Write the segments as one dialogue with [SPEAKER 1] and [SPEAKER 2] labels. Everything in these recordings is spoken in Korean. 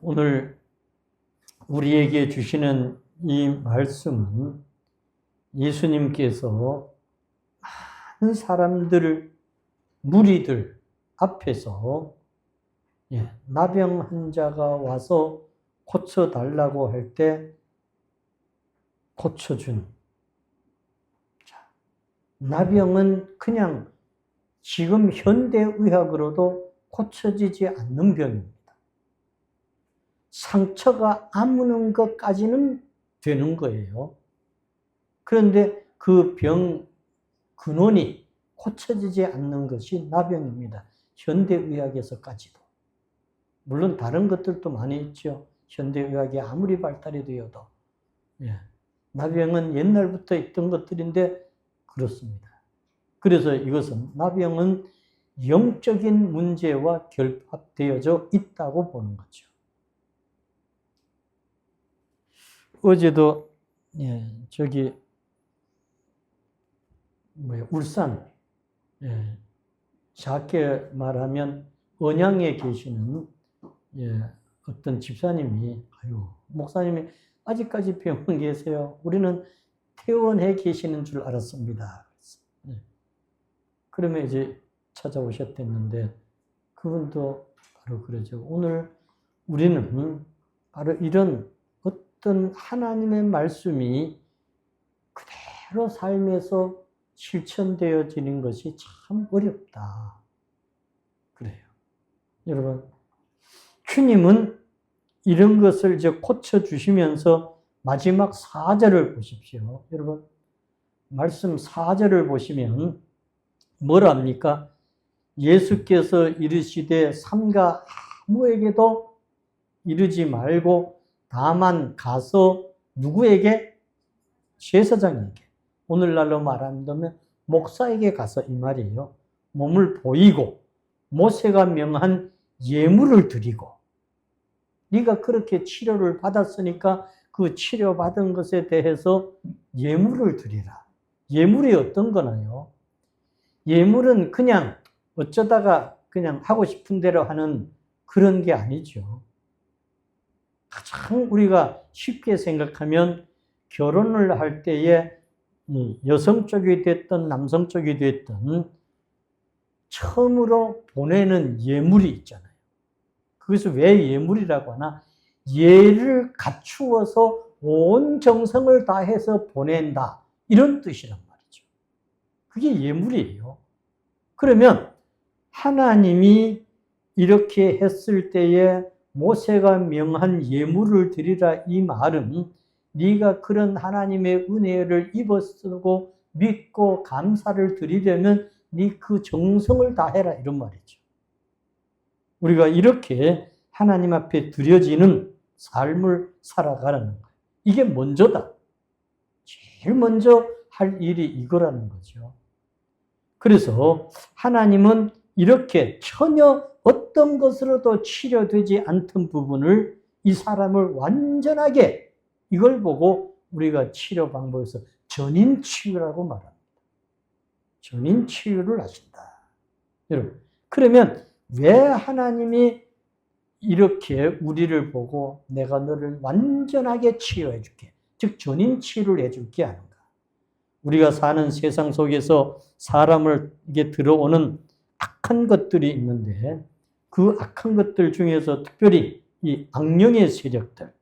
[SPEAKER 1] 오늘 우리에게 주시는 이 말씀은 예수님께서 많은 사람들, 무리들 앞에서 나병 환자가 와서 고쳐달라고 할 때 고쳐준. 나병은 그냥 지금 현대의학으로도 고쳐지지 않는 병입니다. 상처가 아무는 것까지는 되는 거예요. 그런데 그 병 근원이 고쳐지지 않는 것이 나병입니다. 현대의학에서까지도. 물론 다른 것들도 많이 있죠. 현대의학이 아무리 발달이 되어도. 나병은 옛날부터 있던 것들인데 그렇습니다. 그래서 이것은 나병은 영적인 문제와 결합되어져 있다고 보는 거죠. 어제도 울산 작게 말하면 언양에 계시는 어떤 집사님이 목사님이 아직까지 병원 계세요. 우리는 퇴원해 계시는 줄 알았습니다. 그러면 이제 찾아오셨댔는데 그분도 바로 그러죠. 오늘 우리는 바로 이런 어떤 하나님의 말씀이 그대로 삶에서 실천되어지는 것이 참 어렵다. 그래요. 여러분, 주님은 이런 것을 이제 고쳐주시면서 마지막 4절을 보십시오. 여러분, 말씀 4절을 보시면 뭐랍니까? 예수께서 이르시되 삼가 아무에게도 이르지 말고 다만 가서 누구에게? 제사장에게. 오늘날로 말한다면 목사에게 가서 이 말이에요. 몸을 보이고 모세가 명한 예물을 드리고 네가 그렇게 치료를 받았으니까 그 치료받은 것에 대해서 예물을 드리라. 예물이 어떤 거나요? 예물은 그냥 어쩌다가 그냥 하고 싶은 대로 하는 그런 게 아니죠. 가장 우리가 쉽게 생각하면 결혼을 할 때에 여성 쪽이 됐든 남성 쪽이 됐든 처음으로 보내는 예물이 있잖아요. 그것을 왜 예물이라고 하나? 예를 갖추어서 온 정성을 다해서 보낸다. 이런 뜻이란 말이죠. 그게 예물이에요. 그러면 하나님이 이렇게 했을 때에 모세가 명한 예물을 드리라 이 말은 네가 그런 하나님의 은혜를 입었고 믿고 감사를 드리려면 네 그 정성을 다해라 이런 말이죠. 우리가 이렇게 하나님 앞에 드려지는 삶을 살아가라는 거예요. 이게 먼저다. 제일 먼저 할 일이 이거라는 거죠. 그래서 하나님은 이렇게 전혀 어떤 것으로도 치료되지 않던 부분을 이 사람을 완전하게 이걸 보고 우리가 치료 방법에서 전인치유라고 말합니다. 전인치유를 하신다. 여러분, 그러면 왜 하나님이 이렇게 우리를 보고 내가 너를 완전하게 치유해 줄게, 즉 전인치유를 해줄게 하는가? 우리가 사는 세상 속에서 사람에게 들어오는 악한 것들이 있는데 그 악한 것들 중에서 특별히 이 악령의 세력들,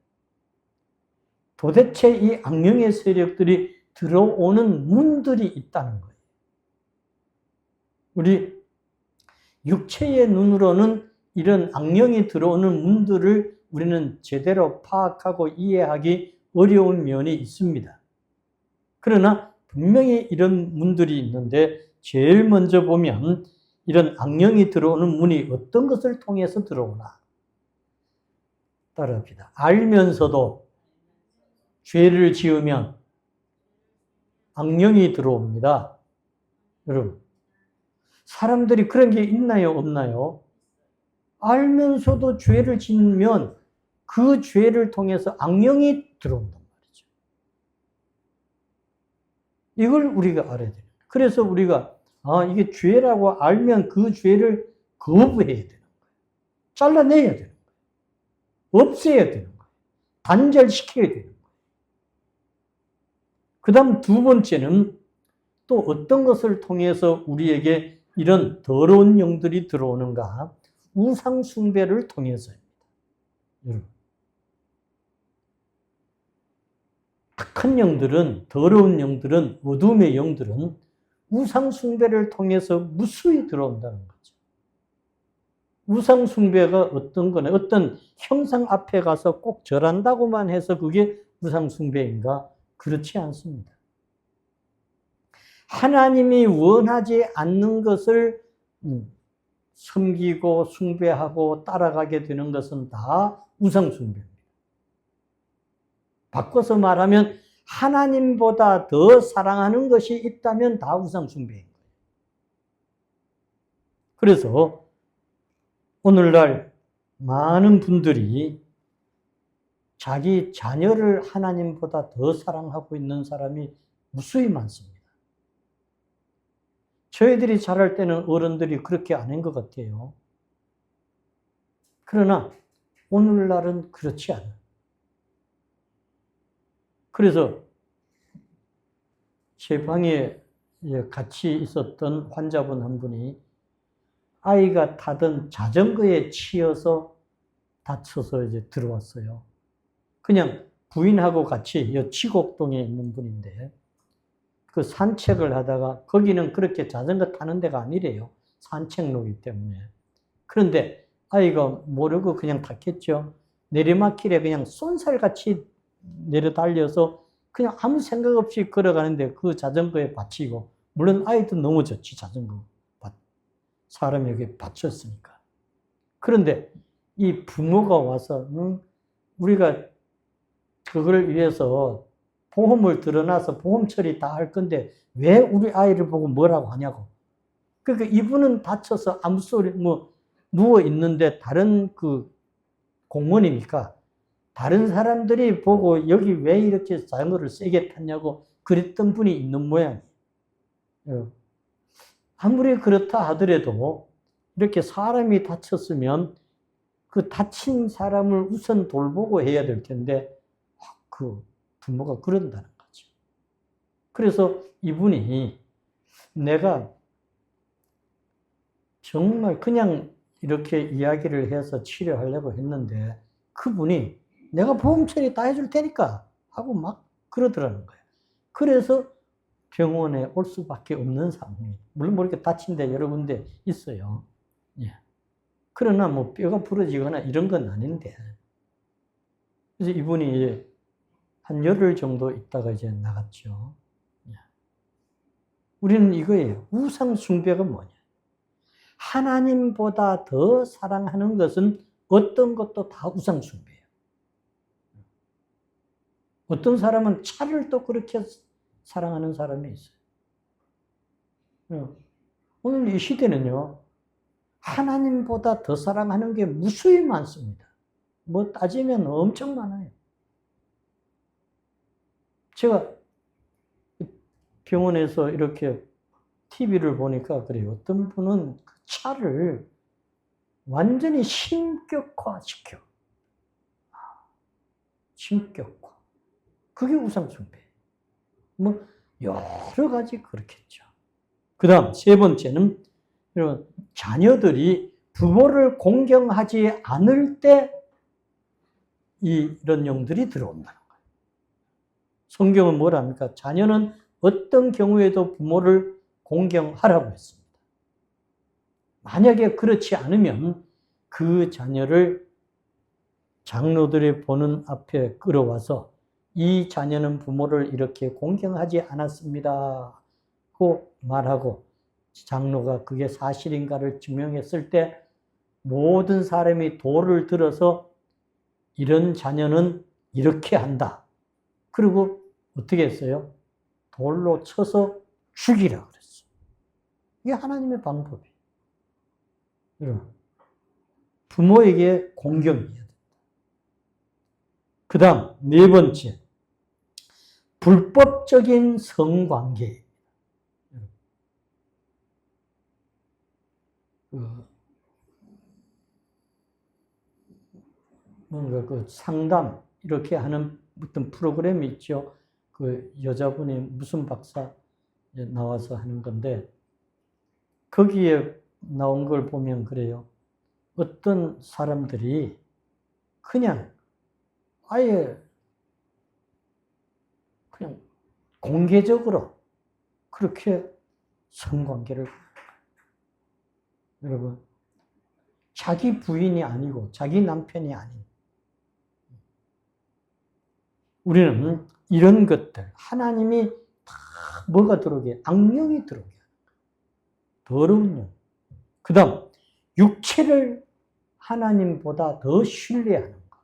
[SPEAKER 1] 도대체 이 악령의 세력들이 들어오는 문들이 있다는 거예요. 우리 육체의 눈으로는 이런 악령이 들어오는 문들을 우리는 제대로 파악하고 이해하기 어려운 면이 있습니다. 그러나 분명히 이런 문들이 있는데 제일 먼저 보면 이런 악령이 들어오는 문이 어떤 것을 통해서 들어오나? 따라합니다. 알면서도 죄를 지으면 악령이 들어옵니다. 여러분, 사람들이 그런 게 있나요? 없나요? 알면서도 죄를 짓면 그 죄를 통해서 악령이 들어온단 말이죠. 이걸 우리가 알아야 돼요. 그래서 우리가 이게 죄라고 알면 그 죄를 거부해야 되는 거예요. 잘라내야 되는 거예요. 없애야 되는 거예요. 단절시켜야 되는 거예요. 그 다음 두 번째는 또 어떤 것을 통해서 우리에게 이런 더러운 영들이 들어오는가? 우상숭배를 통해서입니다. 여러분. 악한 영들은, 더러운 영들은, 어둠의 영들은 우상숭배를 통해서 무수히 들어온다는 거죠. 우상숭배가 어떤 거냐? 어떤 형상 앞에 가서 꼭 절한다고만 해서 그게 우상숭배인가? 그렇지 않습니다. 하나님이 원하지 않는 것을 섬기고 숭배하고 따라가게 되는 것은 다 우상숭배입니다. 바꿔서 말하면 하나님보다 더 사랑하는 것이 있다면 다 우상숭배인 거예요. 그래서 오늘날 많은 분들이 자기 자녀를 하나님보다 더 사랑하고 있는 사람이 무수히 많습니다. 저희들이 자랄 때는 어른들이 그렇게 안 한 것 같아요. 그러나 오늘날은 그렇지 않아요. 그래서 제 방에 같이 있었던 환자분 한 분이 아이가 타던 자전거에 치여서 다쳐서 이제 들어왔어요. 그냥 부인하고 같이 치곡동에 있는 분인데 그 산책을 하다가 거기는 그렇게 자전거 타는 데가 아니래요. 산책로이기 때문에. 그런데 아이가 모르고 그냥 탔겠죠. 내리막길에 그냥 쏜살같이 내려 달려서 그냥 아무 생각 없이 걸어가는데 그 자전거에 받치고, 물론 아이도 넘어졌지, 자전거. 사람에게 받쳤으니까. 그런데 이 부모가 와서 우리가 그걸 위해서 보험을 들어놔서 보험 처리 다 할 건데 왜 우리 아이를 보고 뭐라고 하냐고. 그러니까 이분은 다쳐서 아무 소리 누워 있는데 다른 그 공무원이니까 다른 사람들이 보고 여기 왜 이렇게 자전거를 세게 탔냐고 그랬던 분이 있는 모양이에요. 아무리 그렇다 하더라도 이렇게 사람이 다쳤으면 그 다친 사람을 우선 돌보고 해야 될 텐데 그 부모가 그런다는 거죠. 그래서 이분이 내가 정말 그냥 이렇게 이야기를 해서 치료하려고 했는데 그분이 내가 보험 처리 다 해줄 테니까 하고 막 그러더라는 거예요. 그래서 병원에 올 수밖에 없는 상황이, 물론 이렇게 다친 데 여러 군데 있어요. 예. 그러나 뼈가 부러지거나 이런 건 아닌데. 그래서 이분이 한 열흘 정도 있다가 이제 나갔죠. 예. 우리는 이거예요. 우상숭배가 뭐냐? 하나님보다 더 사랑하는 것은 어떤 것도 다 우상숭배예요. 어떤 사람은 차를 또 그렇게 사랑하는 사람이 있어요. 오늘 이 시대는요, 하나님보다 더 사랑하는 게 무수히 많습니다. 따지면 엄청 많아요. 제가 병원에서 이렇게 TV를 보니까 그래요. 어떤 분은 그 차를 완전히 신격화시켜. 신격화. 그게 우상숭배. 여러 가지 그렇겠죠. 그 다음, 세 번째는, 여러분, 자녀들이 부모를 공경하지 않을 때 이런 영들이 들어온다는 거예요. 성경은 뭐랍니까? 자녀는 어떤 경우에도 부모를 공경하라고 했습니다. 만약에 그렇지 않으면 그 자녀를 장로들의 보는 앞에 끌어와서 이 자녀는 부모를 이렇게 공경하지 않았습니다 고 말하고 장로가 그게 사실인가를 증명했을 때 모든 사람이 돌을 들어서 이런 자녀는 이렇게 한다. 그리고 어떻게 했어요? 돌로 쳐서 죽이라 그랬어요. 이게 하나님의 방법이에요. 여러분, 부모에게 공경해야 됩니다. 그 다음, 네 번째, 불법적인 성관계. 뭔가 그 상담 이렇게 하는 어떤 프로그램이 있죠. 그 여자분이 무슨 박사 나와서 하는 건데 거기에 나온 걸 보면 그래요. 어떤 사람들이 그냥 아예 그냥 공개적으로 그렇게 성관계를 여러분 자기 부인이 아니고 자기 남편이 아닌 우리는 이런 것들 하나님이 다 뭐가 들어오게 악령이 들어오게 더러운 영. 그 다음 육체를 하나님보다 더 신뢰하는 것.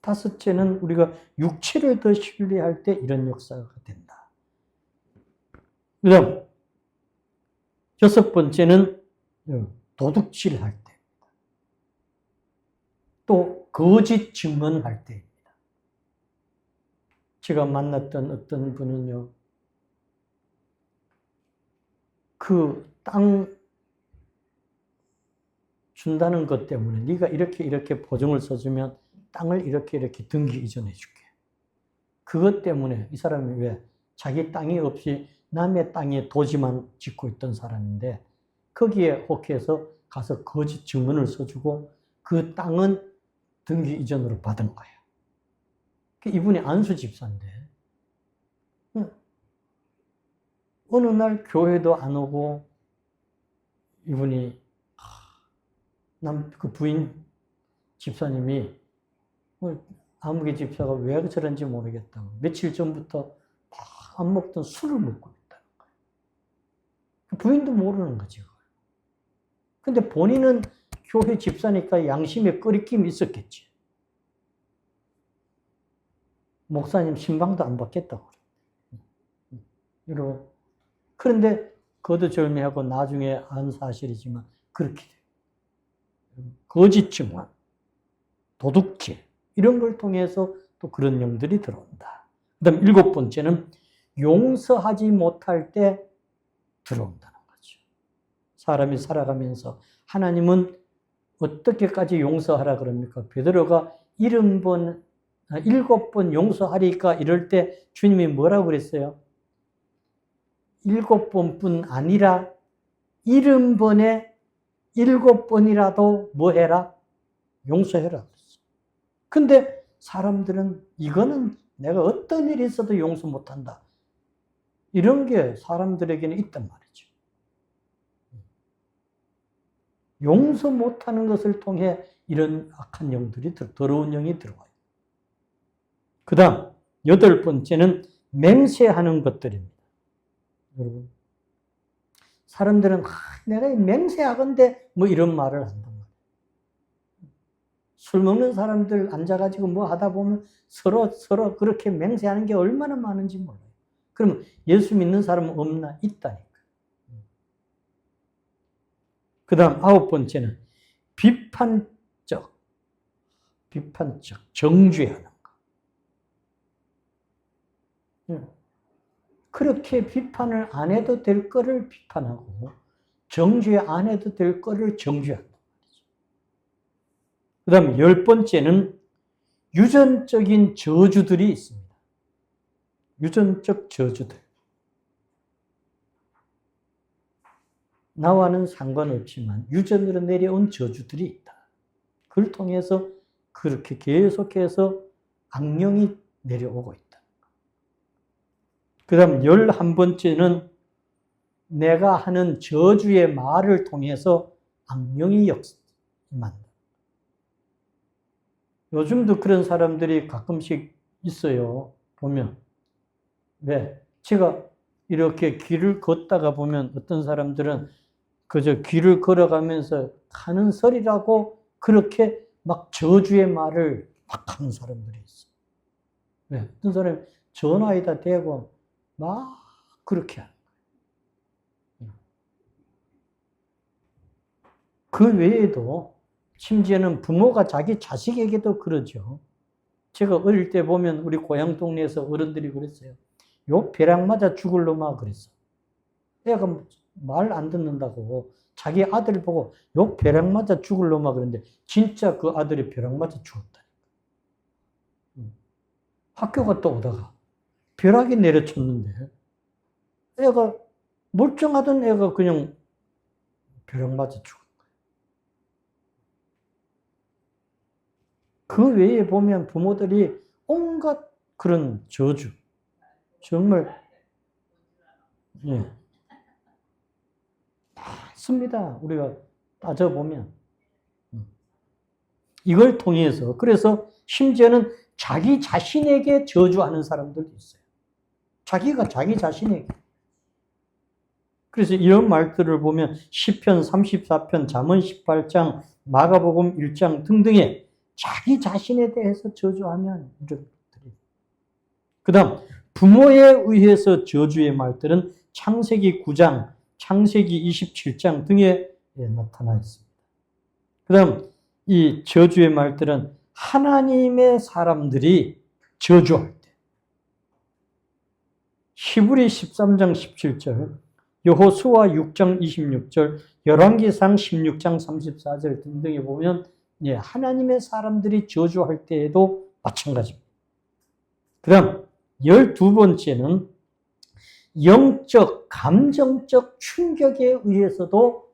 [SPEAKER 1] 다섯째는 우리가 육체를 더 신뢰할 때 이런 역사가 된다. 그 다음 여섯 번째는 도둑질할 때. 또 거짓 증언할 때입니다. 제가 만났던 어떤 분은요. 그 땅 준다는 것 때문에 네가 이렇게 보증을 써주면 땅을 이렇게 등기 이전해 줄게. 그것 때문에 이 사람이 왜 자기 땅이 없이 남의 땅에 도지만 짓고 있던 사람인데 거기에 혹해서 가서 거짓 증언을 써주고 그 땅은 등기 이전으로 받은 거예요. 이분이 안수 집사인데 어느 날 교회도 안 오고 이분이 그 부인 집사님이 아무개 집사가 왜 저런지 모르겠다고 며칠 전부터 안 먹던 술을 먹고 있다는 거예요. 부인도 모르는 거죠. 근데 본인은 교회 집사니까 양심에 꺼리낌이 있었겠지. 목사님 신방도 안 받겠다고 그래요. 그런데 거두절미하고 나중에 안 사실이지만 그렇게 돼요. 거짓 증언, 도둑질 이런 걸 통해서 또 그런 영들이 들어온다. 그 다음 일곱 번째는 용서하지 못할 때 들어온다는 거죠. 사람이 살아가면서 하나님은 어떻게까지 용서하라 그럽니까? 베드로가 7번 용서하리까 이럴 때 주님이 뭐라고 그랬어요? 7번뿐 아니라 70번에 7번이라도 뭐 해라? 용서해라. 근데 사람들은 이거는 내가 어떤 일이 있어도 용서 못한다. 이런 게 사람들에게는 있단 말이죠. 용서 못하는 것을 통해 이런 악한 영들이, 더러운 영이 들어와요. 그 다음, 8번째는 맹세하는 것들입니다. 여러분, 사람들은 내가 맹세하건대 뭐 이런 말을 한단 말이에요. 술 먹는 사람들 앉아가지고 뭐 하다 보면 서로 그렇게 맹세하는 게 얼마나 많은지 몰라요. 그러면 예수 믿는 사람은 없나? 있다니까. 그 다음 9번째는 비판적, 정죄하는 거. 그렇게 비판을 안 해도 될 거를 비판하고 정죄 안 해도 될 거를 정죄한다. 그 다음 10번째는 유전적인 저주들이 있습니다. 유전적 저주들. 나와는 상관없지만 유전으로 내려온 저주들이 있다. 그걸 통해서 그렇게 계속해서 악령이 내려오고 있다. 그 다음 11번째는 내가 하는 저주의 말을 통해서 악령이 역사한다. 요즘도 그런 사람들이 가끔씩 있어요. 보면. 왜? 제가 이렇게 길을 걷다가 보면 어떤 사람들은 그저 길을 걸어가면서 하는 소리라고 그렇게 막 저주의 말을 막 하는 사람들이 있어. 왜? 어떤 사람이 전화에다 대고 막 그렇게 하는 거예요. 그 외에도 심지어는 부모가 자기 자식에게도 그러죠. 제가 어릴 때 보면 우리 고향 동네에서 어른들이 그랬어요. 요 벼락 맞아 죽을 놈아 그랬어. 애가 말 안 듣는다고 자기 아들 보고 욕 벼락 맞아 죽을 놈아 그랬는데 진짜 그 아들이 벼락 맞아 죽었다. 학교 갔다 오다가 벼락이 내려쳤는데 애가 멀쩡하던 애가 그냥 벼락 맞아 죽은 거예요. 그 외에 보면 부모들이 온갖 그런 저주, 정말 많습니다. 우리가 따져보면 이걸 통해서 그래서 심지어는 자기 자신에게 저주하는 사람들도 있어요. 자기가 자기 자신에게. 그래서 이런 말들을 보면 시편 34편, 잠언 18장, 마가복음 1장 등등에 자기 자신에 대해서 저주하면 이런 것들이. 그 다음 부모에 의해서 저주의 말들은 창세기 9장, 창세기 27장 등에 나타나 있습니다. 그 다음 이 저주의 말들은 하나님의 사람들이 저주할 때 히브리 13장 17절, 여호수아 6장 26절, 열왕기상 16장 34절 등등에 보면 하나님의 사람들이 저주할 때에도 마찬가지입니다. 그 다음 12번째는 영적, 감정적 충격에 의해서도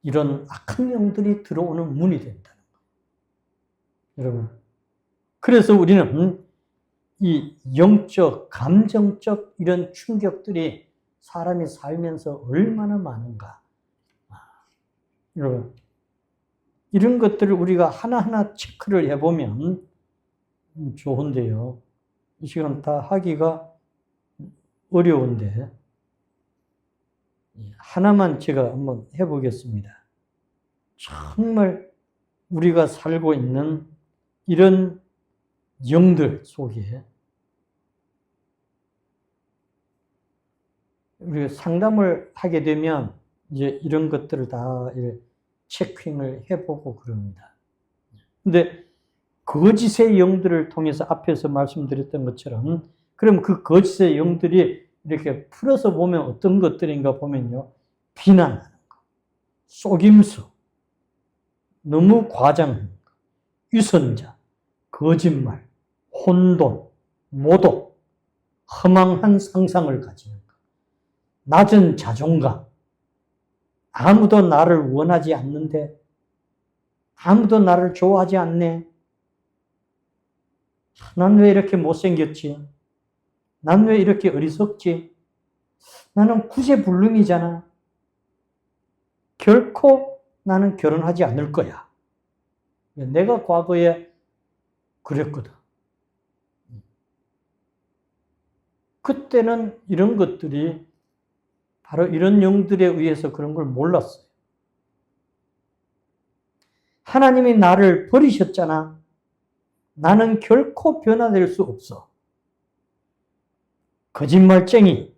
[SPEAKER 1] 이런 악한 영들이 들어오는 문이 된다는 거예요. 여러분, 그래서 우리는 이 영적, 감정적 이런 충격들이 사람이 살면서 얼마나 많은가. 여러분, 이런 것들을 우리가 하나하나 체크를 해보면 좋은데요. 이 시간 다 하기가 어려운데 하나만 제가 한번 해보겠습니다. 정말 우리가 살고 있는 이런 영들 속에 우리가 상담을 하게 되면 이제 이런 것들을 다 체킹을 해보고 그럽니다. 근데 거짓의 영들을 통해서 앞에서 말씀드렸던 것처럼 그럼 그 거짓의 영들이 이렇게 풀어서 보면 어떤 것들인가 보면요. 비난하는 거, 속임수, 너무 과장한 거, 유선자, 거짓말, 혼돈, 모독, 허망한 상상을 가지는 것, 낮은 자존감, 아무도 나를 원하지 않는데, 아무도 나를 좋아하지 않네. 난 왜 이렇게 못생겼지? 난 왜 이렇게 어리석지? 나는 구제불능이잖아. 결코 나는 결혼하지 않을 거야. 내가 과거에 그랬거든. 그때는 이런 것들이 바로 이런 영들에 의해서 그런 걸 몰랐어요. 하나님이 나를 버리셨잖아. 나는 결코 변화될 수 없어. 거짓말쟁이,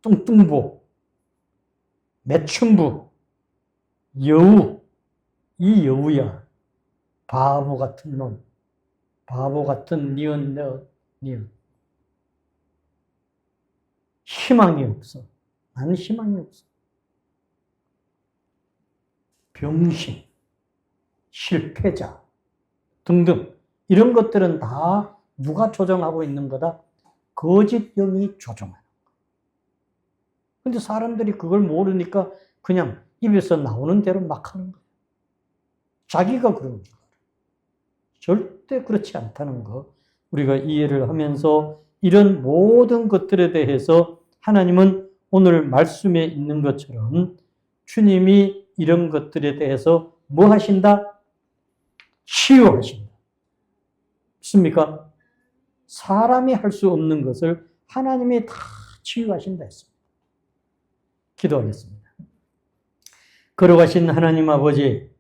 [SPEAKER 1] 뚱뚱보, 매춘부, 여우, 이 여우야. 바보 같은 놈, 바보 같은 니은. 희망이 없어. 나는 희망이 없어. 병신, 실패자 등등 이런 것들은 다 누가 조정하고 있는 거다? 거짓 영이 조종하는 거. 근데 사람들이 그걸 모르니까 그냥 입에서 나오는 대로 막 하는 거예요. 자기가 그런 줄 알아요. 절대 그렇지 않다는 거 우리가 이해를 하면서 이런 모든 것들에 대해서 하나님은 오늘 말씀에 있는 것처럼 주님이 이런 것들에 대해서 뭐 하신다? 치유하신다. 믿습니까? 사람이 할 수 없는 것을 하나님이 다 치유하신다 했습니다. 기도하겠습니다. 걸어가신 하나님 아버지,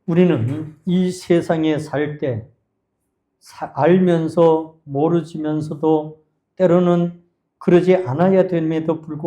[SPEAKER 1] 우리는 이 세상에 살 때 알면서 모르지면서도 때로는 그러지 않아야 됨에도 불구하고